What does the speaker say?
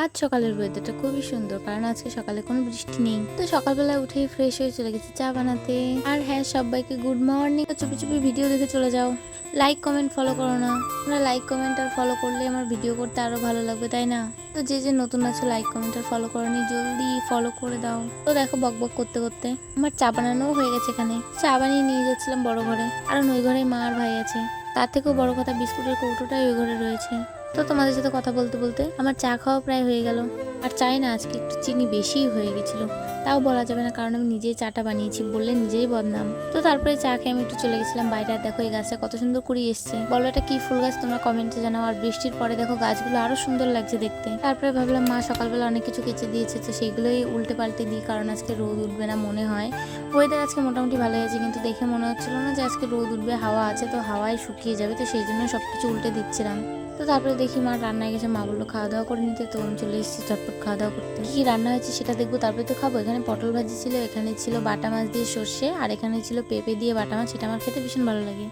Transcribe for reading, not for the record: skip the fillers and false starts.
আজ সকালের ওয়েদারটা খুবই সুন্দর, কারণ আজকে সকালে কোনো বৃষ্টি নেই। তো সকালবেলা উঠেই ফ্রেশ হয়ে চলে গেছি চা বানাতে। আর হ্যাঁ, সবাইকে গুড মর্নিং। চুপি চুপি ভিডিও দেখে চলে যাও, লাইক কমেন্ট ফলো করো না। তোমরা লাইক কমেন্ট আর ফলো করলে আমার ভিডিও করতে আরো ভালো লাগবে, তাই না? তো যে যে নতুন আছো, লাইক কমেন্ট আর ফলো করোনি, জলদি ফলো করে দাও। তো দেখো, বক বক করতে করতে আমার চা বানানোও হয়ে গেছে। এখানে চা বানিয়ে নিয়ে যাচ্ছিলাম বড় ঘরে, আর ওই ঘরে মা আর ভাই আছে। তার থেকেও বড় কথা, বিস্কুটের কৌটোটাই ওই ঘরে রয়েছে। তো তোমাদের সাথে কথা বলতে বলতে আমার চা খাওয়া প্রায় হয়ে গেল। আর চাই না, আজকে একটু চিনি বেশিই হয়ে গেছিল। তাও বলা যাবে না, কারণ আমি নিজেই চাটা বানিয়েছি, বললে নিজেই বদনাম। তো তারপরে চা খেয়ে আমি একটু চলে গেছিলাম বাইরে। আর দেখো, এই গাছটা কত সুন্দর কুড়ি এসছে। বলো এটা কি ফুল গাছ, তোমরা কমেন্টে জানাও। আর বৃষ্টির পরে দেখো গাছগুলো আরো সুন্দর লাগছে দেখতে। তারপরে ভাবলাম মা সকালবেলা অনেক কিছু কেচে দিয়েছে, তো সেইগুলোই উল্টে পাল্টে দিই, কারণ আজকে রোদ উঠবে না মনে হয়। ওয়েদার আজকে মোটামুটি ভালো আছে, কিন্তু দেখে মনে হচ্ছিল না যে আজকে রোদ উঠবে। হাওয়া আছে, তো হাওয়ায় শুকিয়ে যাবে, তো সেই জন্য সবকিছু উল্টে দিচ্ছিলাম। তো তারপরে দেখি মা রান্নায় গেছে, মা বললো খাওয়া দাওয়া করে নিতে, তো আমি চলে এসেছি ঝটপট খাওয়া দাওয়া করতে। কি রান্না হয়েছে সেটা দেখবো, তারপরে তো খাবো। এখানে পটল ভাজি ছিল, এখানে ছিল বাটা মাছ দিয়ে সর্ষে, আর এখানে ছিল পেঁপে দিয়ে বাটা মাছ। এটা আমার খেতে ভীষণ ভালো লাগে।